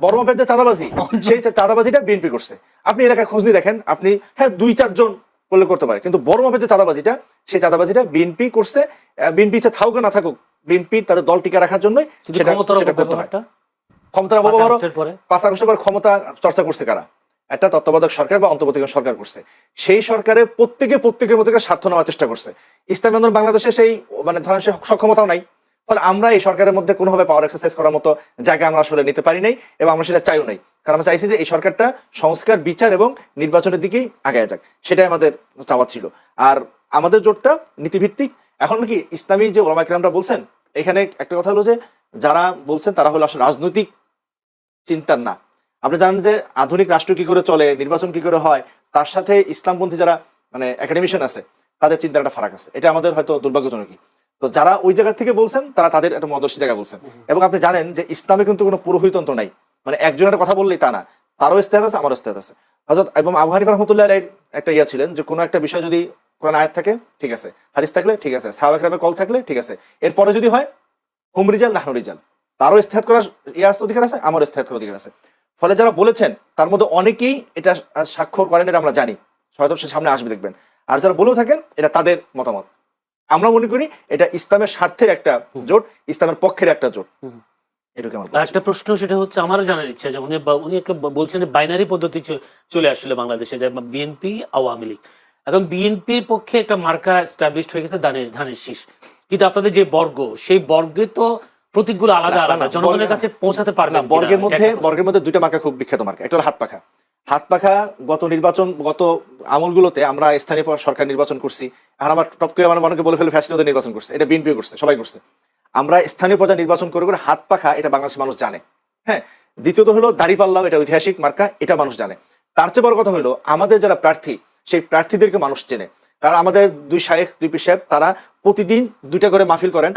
বড় মাপের যে চাঁদাবাজি, সেই চাঁদাবাজিটা বিএনপি করছে। আপনি এলাকায় খোঁজ নিয়ে দেখেন, আপনি হ্যাঁ 2-4 জন করলে করতে পারে, কিন্তু বড় মাপের যে চাঁদাবাজিটা, সেই চাঁদাবাজিটা বিএনপি করছে। বিএনপি ইচ্ছা থাকুক না থাকুক, বিএনপি তাদের দল টিকা রাখার জন্যই সেটা করতে হয়। ক্ষমতার অপব্যবহার, 5 আগস্টের পর ক্ষমতা চর্চা করছে কারা? একটা তত্ত্বাবধায়ক সরকার বা অন্তর্বর্তীকালীন সরকার করছে। সেই সরকারে প্রত্যেকের মধ্যে স্বার্থ নেওয়ার চেষ্টা করছে। ইসলামী আন্দোলন বাংলাদেশে সেই মানে ধরেন সে সক্ষমতাও নাই, ফলে আমরা এই সরকারের মধ্যে কোনোভাবে পাওয়ার এক্সারসাইজ করার মতো জায়গা আমরা আসলে নিতে পারি নাই, এবং আমরা সেটা চাইও নাই। কারণ আমরা চাইছি যে এই সরকারটা সংস্কার, বিচার এবং নির্বাচনের দিকেই আগায় যাক, সেটাই আমাদের চাওয়া ছিল। আর আমাদের জোটটা নীতিভিত্তিক। এখন কি ইসলামী যে ওলামা ইকরামরা বলছেন, এখানে একটা কথা হলো যে যারা বলছেন তারা হলো আসলে রাজনৈতিক চিন্তার না। আপনি জানেন যে আধুনিক রাষ্ট্র কি করে চলে, নির্বাচন কি করে হয়, তার সাথে ইসলামপন্থী যারা মানে একাডেমিশিয়ান আছে তাদের চিন্তার একটা ফারাক আছে। এটা আমাদের হয়তো দুর্ভাগ্যজনকই। তো যারা ওই জায়গা থেকে বলছেন তারা তাদের একটা মদর্শী জায়গা বলছেন। এবং আপনি জানেন যে ইসলামে কিন্তু কোনো পুরোহিতন্ত্র নাই, মানে একজন একটা কথা বললেই তা না, তারও ইস্তেহাদ আছে, আমারও ইস্তেহাদ আছে। হযরত এবং আবু হানিফা রাহমাতুল্লাহ আলাইহির একটা ইয়া ছিলেন যে কোনো একটা বিষয় যদি কোরআন আয়াত থাকে ঠিক আছে, হাদিস থাকলে ঠিক আছে, সাহাবা কেরামের কল থাকলে ঠিক আছে, এরপরে যদি হয় হুম রিজাল নাহনু রিজাল, তারও ইস্তেহাদ করার অধিকার আছে, আমারও ইস্তেহাদ করার অধিকার আছে। ফলে যারা বলেছেন তার মধ্যে অনেকেই এটা স্বাক্ষর করেন, এটা আমরা জানি, হয়তো সে সামনে আসবে দেখবেন। আর যারা বলেও থাকেন এটা তাদের মতামত। আমরা মনে করি এটা ইসলামের স্বার্থের একটা জোট, ইসলামের পক্ষের একটা জোট। একটা প্রশ্ন সেটা হচ্ছে আমারও জানার ইচ্ছা যে উনি একটা বলছেন যে বাইনারি পদ্ধতি চলে আসলে বাংলাদেশে, যে বিএনপি আওয়ামী লীগ। এখন বিএনপির পক্ষে একটা মার্কা এস্টাবলিশড হয়ে গেছে ধানের শীষ, কিন্তু আপনাদের যে বর্গ, সেই বর্গে তো প্রতীকগুলো আলাদা আলাদা, জনগণের কাছে পৌঁছাতে পারবে না। বর্গের মধ্যে দুইটা মার্কা খুব বিখ্যাত মার্কা, একটা হলো হাত পাখা। হাত পাখা গত আমলগুলোতে আমরা স্থানীয় সরকার নির্বাচন করছি, আর আমার টপ করে আমার অনেকে বলে ফেলে ফ্যাসিলিটি নির্বাচন করছে, এটা বিএনপি করছে, সবাই করছে। আমরা স্থানীয় পর্যায়ে নির্বাচন করে করে হাত পাখা, এটা বাংলাদেশের মানুষ জানে। হ্যাঁ, দ্বিতীয়ত হলো দাঁড়িপাল্লাও, এটা ঐতিহাসিক মার্কা, এটা মানুষ জানে। তার চেয়ে বড় কথা হলো আমাদের যারা প্রার্থী, সেই প্রার্থীদেরকে মানুষ চেনে। কারণ আমাদের দুই শায়েখ, দুই পীর সাহেব, তারা প্রতিদিন 2টা করে মাহফিল করেন,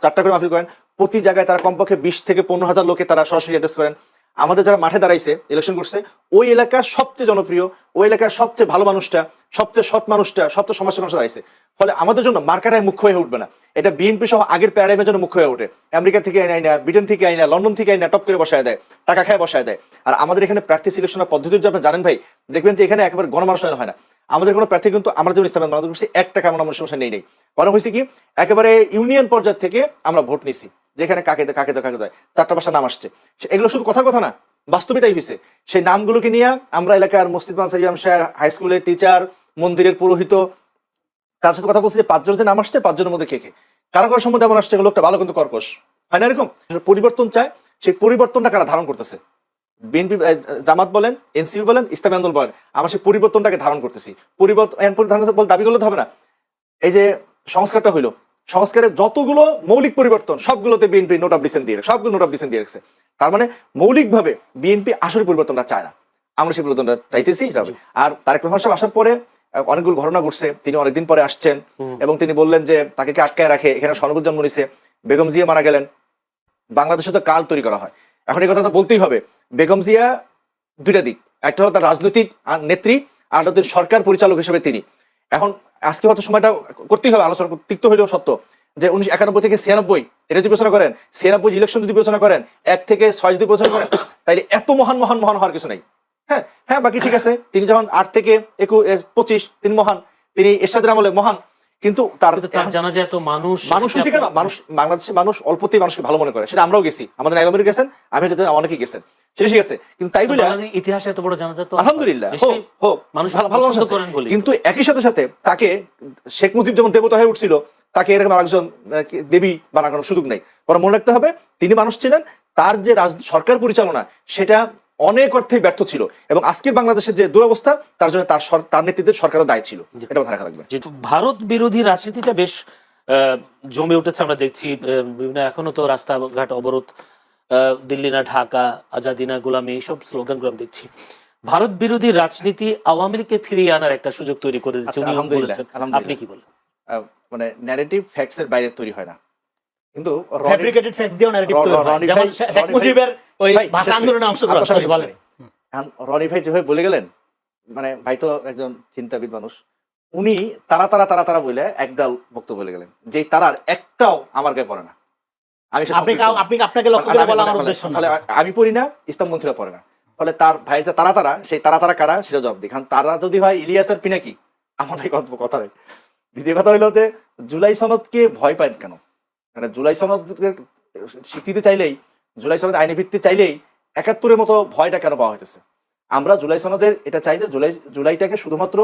4টা করে মাহফিল করেন। প্রতি জায়গায় তারা কমপক্ষে 20 থেকে 15,000 লোকে তারা সরাসরি অ্যাড্রেস করেন। আমাদের যারা মাঠে দাঁড়াইছে, ইলেকশন করছে, ওই এলাকার সবচেয়ে জনপ্রিয়, ওই এলাকার সবচেয়ে ভালো মানুষটা, সবচেয়ে সৎ মানুষটা, সবচেয়ে সমাজসেবী মানুষ দাঁড়াইছে। ফলে আমাদের জন্য মার্কাটাই মুখ্য হয়ে উঠবে না, এটা বিএনপি সহ আগের প্যারাডাইমের জন্য মুখ্য হয়ে ওঠে। আমেরিকা থেকে আইনা, ব্রিটেন থেকে আইনা, লন্ডন থেকে আইনা টপ করে বসায় দেয়, টাকা খায় বসায় দেয়। আর আমাদের এখানে প্রার্থী সিলেকশনের পদ্ধতি আপনি জানেন ভাই, দেখবেন যে এখানে একেবারে গণমানুষায়ন হয় না। আমাদের কোনো প্রার্থী কিন্তু আমরা যেমন ইসলামের বাংলাদেশ করছি, 1 টাকা আমরা সমস্যা নেই। বরং হয়েছে কি একেবারে ইউনিয়ন পর্যায় থেকে আমরা ভোট নিছি, যেখানে কাকে দেয় 4টা ভাষা নাম আসছে। এগুলো শুধু কথা না, বাস্তবিতাই হয়েছে। সেই নামগুলোকে নিয়ে আমরা এলাকার মসজিদ মানসার ইমাম সাহেব, হাই স্কুলের টিচার, মন্দিরের পুরোহিত, তার সাথে কথা বলছি যে 5 জন যে নাম আসছে, 5 জনের মধ্যে কে কারো সম্বন্ধে এমন আসছে লোকটা ভালো কিন্তু কর্কশ হয় না, এরকম পরিবর্তন চায়। সেই পরিবর্তনটা কারা ধারণ করতেছে? বিএনপি, জামাত বলেন, এনসিপি বলেন, ইসলামী আন্দোলন বলেন, আমরা সেই পরিবর্তনটাকে ধারণ করতেছি। পরিবর্তন দাবি করলে হবে না। এই যে সংস্কারটা হইলো, সংস্কারের যতগুলো মৌলিক পরিবর্তন সবগুলোতে বিএনপি নোট অফ ডিসেন্ট দিয়ে রাখছে। তার মানে মৌলিকভাবে বিএনপি আসলে পরিবর্তনটা চায় না, আমরা সেই পরিবর্তনটা চাইতেছি। আর তারেক রহমান সাহেব আসার পরে অনেকগুলো ঘটনা ঘটছে, তিনি অনেকদিন পরে আসছেন এবং তিনি বললেন যে তাকে কে আটকায় রাখে, এখানে সর্বত জন্ম নিছে, বেগম জিয়া মারা গেলেন, বাংলাদেশে তো কাল তৈরি করা হয়। এখন এই কথা তো বলতেই হবে, বেগম জিয়া 2টা দিক, একটা হলো তার রাজনৈতিক নেত্রী, আর হচ্ছে সরকার পরিচালক হিসেবে তিনি। এখন আজকে হয়তো সময়টা করতেই হবে আলোচনা, তিক্ত হইলেও সত্য, যে 1991 থেকে 96 এটা যদি বিবেচনা করেন, 96 ইলেকশন যদি বিবেচনা করেন, 1 থেকে 6 যদি বিবেচনা করেন, তাইলে এত মহান হওয়ার কিছু নাই। হ্যাঁ বাকি ঠিক আছে, তিনি যখন 8 থেকে 25 তিনি মহান, তিনি এরশাদের আমলে মহান, কিন্তু তার জানা যায় তো মানুষ হয়েছে কেন? বাংলাদেশের মানুষ অল্পতেই মানুষকে ভালো মনে করে, সেটা আমরাও গেছি, আমাদের নাইবামির গেছেন, আমি যদি অনেকেই গেছেন, সেটা ঠিক আছে। কিন্তু তাই বলে ইতিহাসে এত বড় জানা যায় তো আলহামদুলিল্লাহ হোক, মানুষ ভালো করেন। কিন্তু একই সাথে তাকে শেখ মুজিব যেমন দেবতা হয়ে উঠছিল, তাকে এরকম আরেকজন দেবী বানানোর সুযোগ নেই। বরং মনে রাখতে হবে তিনি মানুষ ছিলেন, তার যে সরকার পরিচালনা সেটা অনেক অর্থে ব্যর্থ ছিল, এবং আজকের বাংলাদেশের যে দুরবস্থা তার জন্য তার নেতৃত্বের সরকারও দায়ী ছিল, এটা মাথায় রাখা লাগবে। ভারত বিরোধী রাজনীতিটা বেশ জমে উঠেছে, আমরা দেখছি বিভিন্ন, এখনো তো রাস্তাঘাট অবরোধ, দিল্লি না ঢাকা, আজাদি না গোলামি, এইসব স্লোগানগুলো আমি দেখছি। ভারত বিরোধী রাজনীতি আওয়ামী লীগকে ফিরিয়ে আনার একটা সুযোগ তৈরি করে দিচ্ছে, আপনি কি বলেন? মানে ন্যারেটিভ ফ্যাক্টস এর বাইরে তৈরি হয় না, কিন্তু ফ্যাব্রিকেটেড ফ্যাক্টস দিয়েও ন্যারেটিভ তৈরি হয়, যেমন শেখ মুজিবের ওই ভাষা আন্দোলনে অংশগ্রহণ। রনি ভাই যেভাবে বলে গেলেন, মানে ভাই তো একজন চিন্তাবিদ মানুষ, উনি তারা বলে একদল বক্তব্য বলে গেলেন, যে তারার একটাও আমার গায়ে পড়ে না। আমি আপনাকে লক্ষ্য করে বলা আমার উদ্দেশ্য না। ফলে আমি পড়ি না, ইসলাম মন্ত্রীরা পড়ে না, ফলে তার ভাই যে তারা সেই তারা কারা সেটা জবাব দিই। কারণ তারা যদি হয় ইলিয়াসের পিনাকি, আমার ভাই কথা নেই। দ্বিতীয় কথা হইলো যে জুলাই সনদকে ভয় পান কেন? মানে জুলাই সনদ স্বীকৃতি চাইলেই, জুলাই সনদ আইনি ভিত্তি চাইলেই ৭১-এর মতো ভয়টা কেন পাওয়া হইতেছে? আমরা জুলাই সনদের এটা চাই যে জুলাইটাকে শুধুমাত্র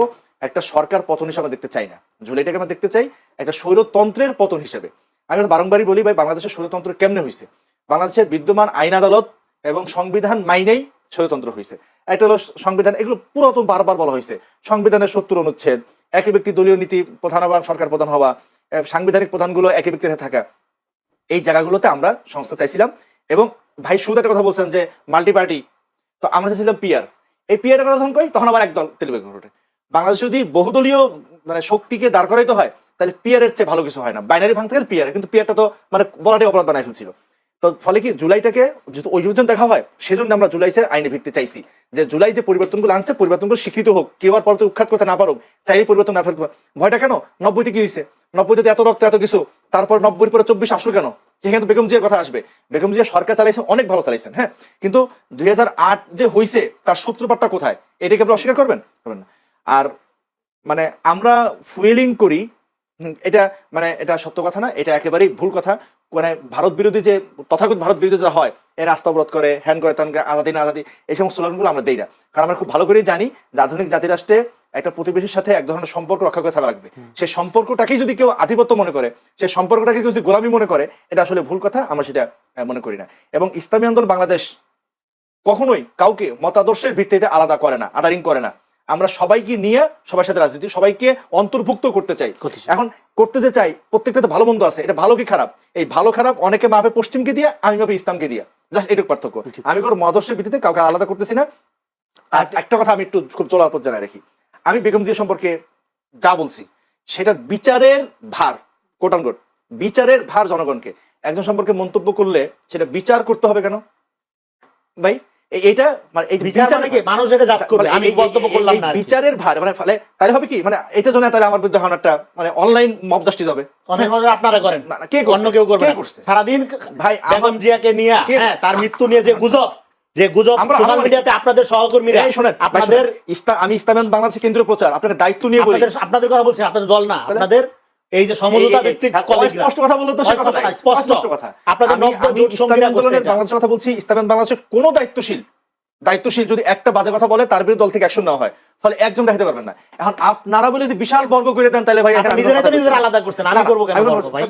একটা সরকার পতন হিসেবে দেখতে চাই না, জুলাইটাকে আমরা দেখতে চাই একটা স্বৈরতন্ত্রের পতন হিসেবে। আমি বারংবারই বলি ভাই, বাংলাদেশের স্বৈরতন্ত্র কেমনে হয়েছে? বাংলাদেশের বিদ্যমান আইন আদালত এবং সংবিধান মাইনেই স্বৈরতন্ত্র হয়েছে। একটা হলো সংবিধান, এগুলো পুরাতন বারবার বলা হয়েছে, সংবিধানের ৭০ অনুচ্ছেদ, একই ব্যক্তি দলীয় নীতি প্রধান হওয়া, সরকার প্রধান হওয়া, সাংবিধানিক প্রধানগুলো একই ব্যক্তির হাতে থাকা, এই জায়গাগুলোতে আমরা সংস্থা চাইছিলাম। এবং ভাই শুরুতে একটা কথা বলছেন যে মাল্টি পার্টি, তো আমরা চাইছিলাম পিয়ার। এই পিয়ারের কথা যখন কই তখন আবার একদল তেলবেগ ওঠে। বাংলাদেশে যদি বহুদলীয় মানে শক্তিকে দাঁড় করাইতে হয় তাহলে পিয়ারের চেয়ে ভালো কিছু হয় না। বাইনারি ভাঙতে গেলে পিয়ার, কিন্তু পিয়ারটা তো মানে বলাটাই অপরাধ বানাই ফেলছিল। তো ফলে কি জুলাইটাকে যেহেতু ওই পর্যন্ত দেখা হয়, সেজন্য আমরা জুলাইয়ের আইনি ভিত্তি চাইছি যে জুলাই যে পরিবর্তনগুলো আনছে, পরিবর্তনগুলো স্বীকৃত হোক, কেউ আর পরবর্তী উৎখাত করতে না পারুক, চাইলে পরিবর্তন না ফেলতে। ভয়টা কেন? ৯০-তে কি হয়েছে? ৯০-তে এত রক্ত এত কিছু, তারপর ৯০-এর পরে ২৪ আসলো কেন? সেখানে তো বেগম জিয়ার কথা আসবে। বেগম জিয়া সরকার চালাইছেন, অনেক ভালো চালাইছেন, হ্যাঁ, কিন্তু ২০০৮ যে হয়েছে তার সূত্রপাতটা কোথায়? এটাকে আপনি অস্বীকার করবেন না। আর মানে আমরা ফুয়েলিং করি, এটা মানে এটা সত্য কথা না, এটা একেবারেই ভুল কথা। মানে ভারত বিরোধী যে তথাকথিত ভারত বিরোধী যা হয়, এর রাস্তা অবরোধ করে, হ্যান করে, তান আজাদি না আজাদি, এই সমস্ত স্লোগানগুলো আমরা দেই না। কারণ আমরা খুব ভালো করেই জানি যে আধুনিক জাতিরাষ্ট্রে একটা প্রতিবেশীর সাথে এক ধরনের সম্পর্ক রক্ষা করে থাকা লাগবে। সেই সম্পর্কটাকেই যদি কেউ আধিপত্য মনে করে, সেই সম্পর্কটাকে যদি গোলামি মনে করে, এটা আসলে ভুল কথা, আমরা সেটা মনে করি না। এবং ইসলামী আন্দোলন বাংলাদেশ কখনোই কাউকে মতাদর্শের ভিত্তিতে আলাদা করে না, আদারিং করে না। আমরা সবাইকে নিয়ে সবার সাথে রাজনীতি, সবাইকে অন্তর্ভুক্ত করতে চাই। এখন করতে যে চাই, প্রত্যেকটা তো ভালো মন্দ আছে, এটা ভালো কি খারাপ, এই ভালো খারাপ অনেকে মাপে পশ্চিমকে দিয়ে, আমি মাপে ইসলামকে দিয়ে, জাস্ট এটুকু পার্থক্য। আমি কোনো মতাদর্শের ভিত্তিতে কাউকে আলাদা করতেছি না। আর একটা কথা আমি একটু খুব চলাপথ জানাই রাখি, আমি বেগম জিয়া সম্পর্কে যা বলছি সেটার বিচারের ভার, কোট আনকোট বিচারের ভার জনগণকে। একজন সম্পর্কে মন্তব্য করলে সেটা বিচার করতে হবে কেন ভাই? এইটা মানে এই মানুষ এটা জাজ করবে, আমি মন্তব্য করলাম না, বিচারের ভার মানে ফলে তাহলে হবে কি, মানে এটার জন্য তাহলে আমার বিরুদ্ধে এখন একটা মানে অনলাইন মব জাস্টিস হবে। আপনারা করেন না, কে অন্য কেউ করবে? সারাদিন ভাই বেগম জিয়াকে নিয়ে, হ্যাঁ, তার মৃত্যু নিয়ে যে গুজব, সোশ্যাল মিডিয়াতে আপনাদের সহকর্মীরা, আপনাদের আমি ইসলাম বাংলাদেশের কেন্দ্রীয় প্রচার, আপনাকে দায়িত্ব নিয়ে বলি, আপনাদের কথা বলছেন, আপনাদের দল না, আপনাদের এই যে সমঝোতা ভিত্তিক কলেজরা, স্পষ্ট কথা বলতে, সে কথা নাই, স্পষ্ট কথা। আপনাদের আমি ইসলামী আন্দোলনের বাংলাদেশের কথা বলছি, ইসলামী বাংলাদেশের কোন দায়িত্বশীল যদি একটা বাজে কথা বলে তার বিরুদ্ধে দল থেকে অ্যাকশন নেওয়া হয়, ফলে একজন দেখাতে পারবেন না। এখন আপনারা বলে যে বিশাল বর্গ করে দেন, তাহলে ভাই আলাদা করছেন, আমি করবো কেন?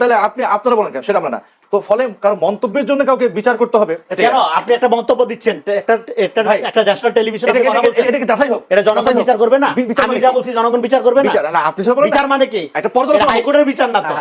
তাহলে আপনারা বলেন কেন? সেটা আমরা না। তো ফলে কারণ মন্তব্যের জন্য কাউকে বিচার করতে হবে কেন? আপনি একটা মন্তব্য দিচ্ছেন, একটা ন্যাশনাল টেলিভিশন, এটাকে যাচাই হোক, এটা জনগণ বিচার করবে না? আমি যা বলছি জনগণ বিচার করবে না? আপনি বিচার মানে কি? একটা পর্যালোচনা, হাইকোর্টের বিচার না তো,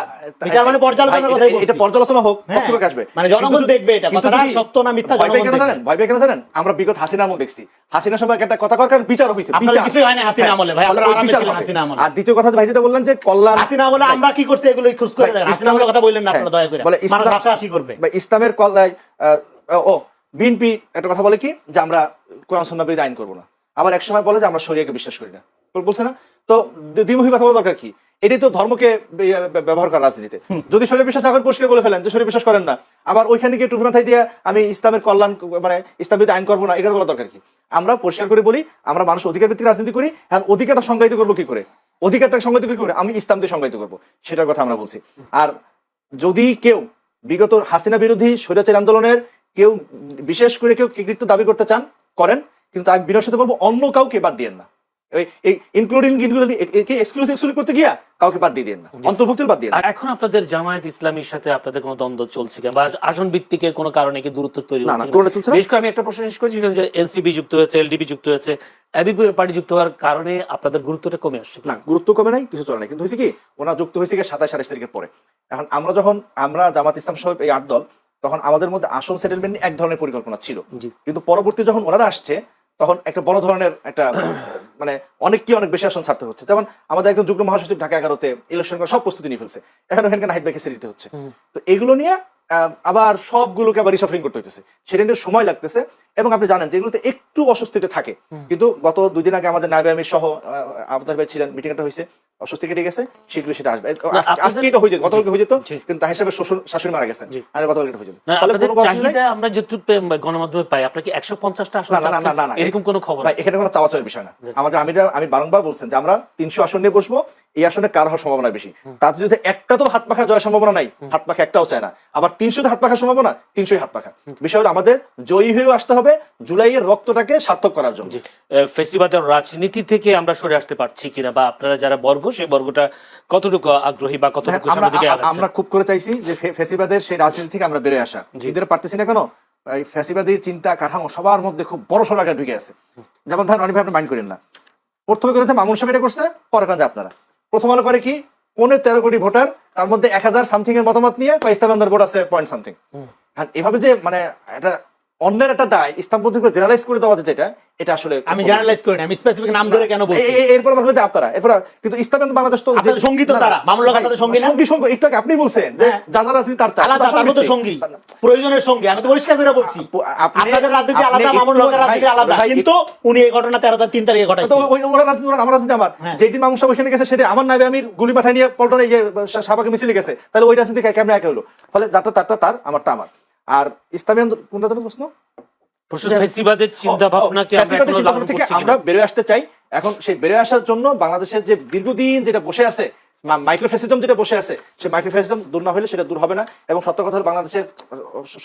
বিচার মানে পর্যালোচনার কথাই বলছি। এটা পর্যালোচনা হোক, পক্ষপাত আসবে, মানে জনগণ দেখবে এটা কথাটা সত্য না মিথ্যা। জনগণ জানেন ভয় পেয়ে কেন জানেন? আমরা বিগত হাসিনা আমল দেখছি, হাসিনা সময় একটা কথা কর, কারণ বিচার হইছে, বিচার কিছুই হয় না হাসিনা আমলে ভাই, আপনারা আরামে ছিলেন হাসিনা আমলে। আর দ্বিতীয় কথা ভাই যেটা বললেন যে কল্যাণ, হাসিনা আমলে আমরা কি করছি এগুলো খোঁজ করে দেন, হাসিনা আমলের কথা বললেন না আপনারা, দয়া করে মানুষ হাসাহাসি করবে। ইসলামের বিএনপি একটা কথা বলে কি যে আমরা কোরআন সুন্নাহ বিরোধী আইন করবো না, আবার এক সময় বলে যে আমরা শরিয়াকে বিশ্বাস করি না, বলছে না? তো দ্বিমুখী কথা বলা দরকার কি? এটাই তো ধর্মকে ব্যবহার করা রাজনীতিতে। যদি শরীর বিশ্বাস না করেন পরিষ্কার বলে ফেলেন যে শরীর বিশ্বাস করেন না, আবার ওইখানে গিয়ে টুপি মাথায় দিয়ে আমি ইসলামের কল্যাণ মানে ইসলাম বিরোধী আইন করবো না, এটা বলা দরকার কি? আমরা পরিষ্কার করে বলি আমরা মানুষ অধিকার ভিত্তিক রাজনীতি করি, আর অধিকারটা সংজ্ঞায়িত করবো কি করে? অধিকারটা সংজ্ঞায়িত কি করে? আমি ইসলাম দিয়ে সংজ্ঞায়িত করবো, সেটার কথা আমরা বলছি। আর যদি কেউ বিগত হাসিনা বিরোধী স্বৈরাচারী আন্দোলনের কেউ বিশেষ করে কেউ কৃতিত্ব দাবি করতে চান করেন, কিন্তু আমি বিনয়ের সাথে বলবো অন্য কাউকে বাদ দিয়েন না, এক্সক্লুসিভ করতে গিয়া কাউকে বাদ দিয়ে দেন না, অন্তর্ভুক্ত বাদ দিয়ে। এখন আপনাদের জামায়াত ইসলামীর সাথে আপনাদের কোনো দ্বন্দ্ব চলছে কিংবা আসন ভিত্তিকের কোনো কারণে কি দূরত্ব তৈরি হচ্ছে? বেশ করে আমি একটা প্রশ্ন শেষ করেছি, এনসিপি যুক্ত হয়েছে, এলডিপি যুক্ত হয়েছে, এবিপি পার্টি যুক্ত হওয়ার কারণে আপনাদের গুরুত্বটা কমে আসছে? না, গুরুত্ব কমে নাই, কিছু চলে নাই, কিন্তু হয়েছে কি ওনা যুক্ত হয়েছে 27-28 তারিখের পরে। এখন আমরা জামাত ইসলাম সহ এই 8 দল, তখন আমাদের মধ্যে আসন সেটেলমেন্ট এক ধরনের পরিকল্পনা ছিল, কিন্তু পরবর্তী যখন ওনারা আসছে তখন একটা বড় ধরনের একটা মানে অনেক বেশি আসন ছাড়তে হচ্ছে। যেমন আমাদের একজন যুগ্ম মহাসচিব ঢাকা 11-তে ইলেকশন করার সব প্রস্তুতি নিয়ে ফেলছে, এখন ওখানে নাহিদ ভাইকে ছেড়ে দিতে হচ্ছে। তো এগুলো নিয়ে আবার সবগুলোকে আবার রিসাফলিং করতে হচ্ছে, সেটা নিয়ে সময় লাগতেছে। এবং আপনি জানেন যেগুলোতে একটু অস্বস্তিতে থাকে, কিন্তু গত 2 দিন আগে আমাদের নায়েবে আমির সহ আবতার ভাই ছিলেন, মিটিং একটা হয়েছে, অস্বস্তি কেটে গেছে, শীঘ্রই সেটা আসবে। আপনাদের- আজকে এটা হয়ে যেত, গতকালকে হয়ে যেত, জি। কিন্তু তার হিসাবে শাশুড়ি মারা গেছেন, জি। আর গতকালকে এটা হয়ে যেত। না, ফলে আপনাদের কোনো কথা নাই। চাহিদা আমরা যেটুকু গণমাধ্যমে পাই, আপনার কি 150টা আসন না, না, না, চাচ্ছেন? না, না, এরকম কোনো খবর ভাই, আছে? এখানে কোনো চাওয়াচাওয়ার বিষয় না। আমি বারংবার বলছেন যে আমরা 300 আসন নিয়ে বসবো, এই আসনে কার হওয়ার সম্ভাবনা বেশি। তার যদি একটা তো হাত পাখা জয়ের সম্ভাবনা নাই, হাত পাখা একটাও চায় না, আবার 300 হাত পাখার সম্ভাবনা, 300 হাত পাখা। বিষয় হলো আমাদের জয়ী হয়েও আসতে হবে জুলাইয়ের রক্তটাকে সার্থক করার জন্য। ফেসিবাদের রাজনীতি থেকে আমরা সরে আসতে পারছি কিনা, বা আপনারা যারা বর্গ, সেই বর্গটা কতটুকু আগ্রহী বা কতটুকু সামনের দিকে আগাচ্ছেন? আমরা খুব করে চাইছি যে ফেসিবাদের সেই রাজনীতি থেকে আমরা বেরিয়ে আসা, কিন্তু এটা পারতেছি না। কেন? এই ফেসিবাদী চিন্তা কাঠামো সবার মধ্যে খুব বড় সড় আকারে ঢুকে আছে। যেমন ধরেন, অনেক ভাই আপনি মাইন্ড করেন না, প্রথমে করেছে মামুন সাহেব এটা করছে, পরে কাজে আপনারা। প্রথম আলো করে কি 13 কোটি ভোটার, তার মধ্যে 1000 সামথিং এর মতামত নিয়ে ইসলামাবাদের ভোট আছে পয়েন্ট সামথিং। আর এভাবে যে মানে এটা অন্যের একটা দায় ইসলামপন্থী জেনারেলাইজ করে দেওয়া যেটা, এটা আসলে আমি জার্নালাইজ করি না, আমি স্পেসিফিক নাম ধরে কেন বলছি? এরপর আবার হচ্ছে আপনারা, এরপর কিন্তু ইসলাম বাংলাদেশ তো আপনাদের সঙ্গী তো তারা, মামুন লোক আপনাদের সঙ্গী না? সঙ্গী একটু আগে আপনি বলছেন যে যারা রাজনীতি তার আলাদা, তারও তো সঙ্গী, প্রয়োজনের সঙ্গী। আমি তো পরিষ্কার করে বলছি, আপনাদের রাজনীতি আলাদা, মামুন লোকের রাজনীতি আলাদা, কিন্তু উনি এই ঘটনা 3 তারিখে ঘটাইছেন। ওরা রাজনীতি, আমার রাজনীতি আমার। যেদিন মামুন সাহেব ওখানে গেছে, সেটা আমার নামে আমি গুলি মাথায় নিয়ে পল্টনে শাহবাগে মিছিলে গেছে, তাহলে ওই রাজনীতি কেমন একা হলো? ফলে যারটা তারটা তার, আমারটা আমার। আর ইসলামী কোনটা ধরে প্রশ্ন? ফেসিবাদের চিন্তা ভাবনাকে আমরা ফ্যাসিবাদের এখনো চিন্তা লালন ভাবনা থেকে করছি আমরা কিনা? বেরিয়ে আসতে চাই। এখন সেই বেরিয়ে আসার জন্য বাংলাদেশের যে দীর্ঘদিন যেটা বসে আছে, মাইক্রোফ্যাসিজম যেটা বসে আছে, সেই মাইক্রোফ্যাসিজম দূর না হলে সেটা দূর হবে না। এবং সত্য কথা হলো, বাংলাদেশের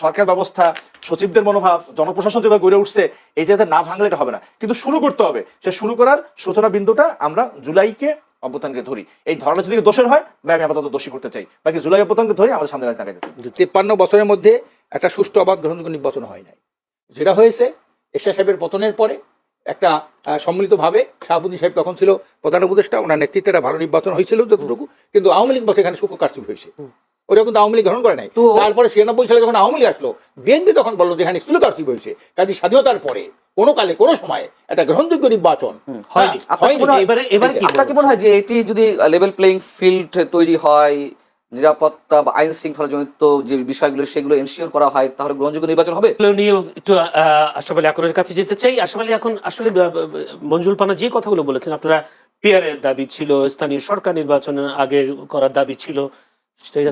সরকার ব্যবস্থা, সচিবদের মনোভাব, জনপ্রশাসন যেভাবে গড়ে উঠছে, এই যাতে না ভাঙলে এটা হবে না। কিন্তু শুরু করতে হবে। সে শুরু করার সূচনা বিন্দুটা আমরা জুলাইকে অভ্যুত্থানকে ধরি। এই ধরাটা যদি দোষের হয়, আমি আপাতত দোষী করতে চাই, বাকি জুলাই অভ্যুত্থানকে ধরে আমাদের সামনে রাজনীতি লাগাইতে চাই। 53 বছরের মধ্যে একটা সুষ্ঠু অবাধ গ্রহণযোগ্য নির্বাচন হয় নাই। যেটা হয়েছে এরশাদ সাহেবের পতনের পরে একটা সম্মিলিতভাবে, শাহাবুদ্দিন সাহেব তখন ছিল প্রধান উপদেষ্টা, ওনার নেতৃত্বে একটা ভালো নির্বাচন হয়েছিল যতটুকু, কিন্তু আওয়ামী লীগ বছর এখানে সুখ কারচুপি হয়েছে, ওটা কিন্তু আওয়ামী লীগ গ্রহণ করে নাই। তারপরে 96 সালে যখন আওয়ামী লীগ আসলো, বিএনপি তখন বললো যে এখানে সুখ কারচুপি হয়েছে। কাজে স্বাধীনতার পরে কোনো কালে কোনো সময়ে একটা গ্রহণযোগ্য নির্বাচন হয়নি। এবারে কি আপনার কি মনে হয় যে এটি যদি লেভেল প্লেইং ফিল্ড তৈরি হয়, নিরাপত্তা বা আইন শৃঙ্খলা জনিত যে বিষয়গুলো সেগুলো এনশিওর করা হয়, তাহলে গ্রহণযোগ্য নির্বাচন হবে? এগুলো নিয়ে একটু আশরাফ আলী আকনের কাছে যেতে চাই। আশরাফ আলী, এখন আসলে মঞ্জুল পানা যে কথাগুলো বলেছেন, আপনারা পিয়ারের দাবি ছিল, স্থানীয় সরকার নির্বাচনের আগে করার দাবি ছিল,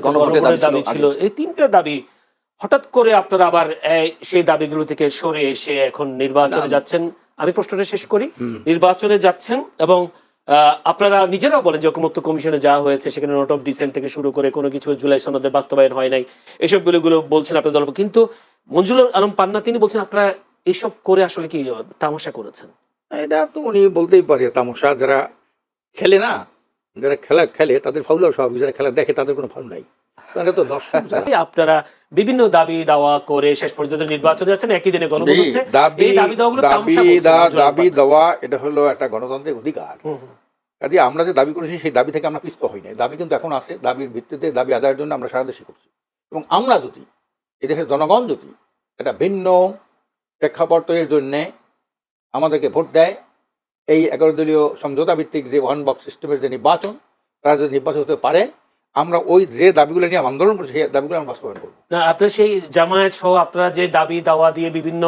গণভোটের দাবি ছিল, এই 3টা দাবি হঠাৎ করে আপনারা আবার সেই দাবিগুলো থেকে সরে এসে এখন নির্বাচনে যাচ্ছেন। আমি প্রশ্নটা শেষ করি। নির্বাচনে যাচ্ছেন এবং আপনারা নিজেরাও বলেন যে ঐকমত্য কমিশনে যাওয়া হয়েছে, সেখানে নোট অফ ডিসেন্ট থেকে শুরু করে কোনো কিছু জুলাই সনদের বাস্তবায়ন হয় নাই, এসবগুলো বলছেন আপনার দল। কিন্তু মঞ্জুল আলম পান্না তিনি বলছেন আপনারা এইসব করে আসলে কি তামাশা করেছেন? এটা তো উনি বলতেই পারে তামাশা। যারা খেলে না, যারা খেলে তাদের ফাউল স্বাভাবিক, যারা খেলা দেখে তাদের কোনো ফাউল নাই, তারা তো দর্শক। আপনারা বিভিন্ন দাবি দাওয়া করে শেষ পর্যন্ত নির্বাচনে যাচ্ছেন, একই দিনে গণভোট হচ্ছে। এই দাবি দাওয়াগুলো তামাশা বলছেন। দাবি দেওয়া এটা হলো একটা গণতান্ত্রিক অধিকার। কাজে আমরা যে দাবি করেছি সেই দাবি থেকে আমরা পিছপা হই নাই। দাবি কিন্তু এখন আছে, দাবির ভিত্তিতে দাবি আদায়ের জন্য আমরা সারা দেশে করছি। এবং আমরা যদি এদেশের জনগণ যদি একটা ভিন্ন প্রেক্ষাপট তৈরির জন্যে আমাদেরকে ভোট দেয়, এই 11 দলীয় সমঝোতা ভিত্তিক যে ওয়ান বক্স সিস্টেমের যে নির্বাচন, তারা যদি নির্বাচন হতে পারে, আমরা ওই যে দাবিগুলো নিয়ে আন্দোলন করছি সেই দাবিগুলো আমরা বাস্তবায়ন করবো। আপনার সেই জামায়াত সহ আপনারা যে দাবি দাওয়া দিয়ে বিভিন্ন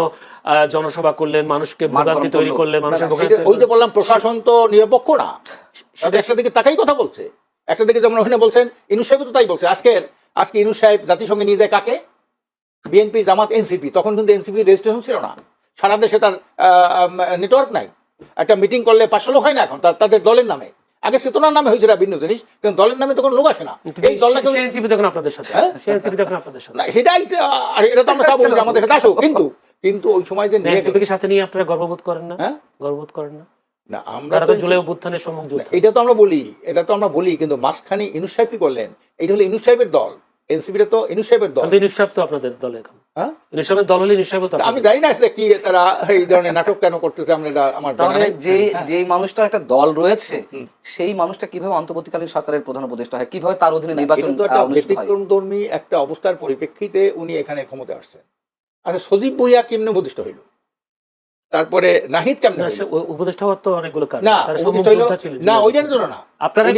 জনসভা করলেন, মানুষকে ভোগান্তি তৈরি করলেন, মানুষের ওই যে বললাম, প্রশাসন তো নিরপেক্ষ না, একটা দিকে তাকাই কথা বলছে, একটা দিকে যেমন ওখানে বলছেন ইউনূস সাহেব তো তাই বলছে। আজকে ইউনূস সাহেব জাতিসংঘে নিয়ে যায় কাকে? বিএনপি, জামাত, এনসিপি। তখন কিন্তু এনসিপি রেজিস্ট্রেশন ছিল না, সারা দেশে তার নেটওয়ার্ক নাই। একটা মিটিং করলে 500 লোক হয় না এখন তাদের দলের নামে। আগে চেতনার নামে হয়েছিল ভিন্ন জিনিস, কিন্তু দলের নামে তখন লোক আসে না। এই দলটাকে আপনাদের সাথে না, সেটাই এটা তো আমরা চাবো যে আমাদের সাথে আসুক, কিন্তু ওই সময় যে সাথে নিয়ে আপনারা গর্ববোধ করেন না? গর্ববোধ করেন না? না, আমরা তো জুলাই অভ্যুত্থানের সম্মুখ যুদ্ধ, এটা তো আমরা বলি, কিন্তু মাঝখানে ইউনূস সাহেব কি করলেন? এটা হলো ইউনূস সাহেবের দল, এনসিপিটা তো ইউনূস সাহেবের দল। ইউনূস সাহেব তো আপনাদের দলে এখন, ইউনূস সাহেবের দল হলে ইউনূস সাহেব তো আমি জানি না আসলে কি তারা এই ধরনের নাটক কেন করতেছে। আমার তাহলে যে মানুষটার একটা দল রয়েছে, সেই মানুষটা কিভাবে অন্তর্বর্তীকালীন সরকারের প্রধান উপদেষ্টা হয়, কিভাবে তার অধীনে নির্বাচন ব্যতিক্রমধর্মী একটা অবস্থার পরিপ্রেক্ষিতে উনি এখানে ক্ষমতা আসছেন। আচ্ছা, সজীব ভুঁইয়া কেমনে উপদেষ্টা হইল? তারপরে নাহিদ কেমনে? উপদেষ্টা হওয়ার তো অনেকগুলো কারণ। না, ওইটার জন্য না, আপনারাই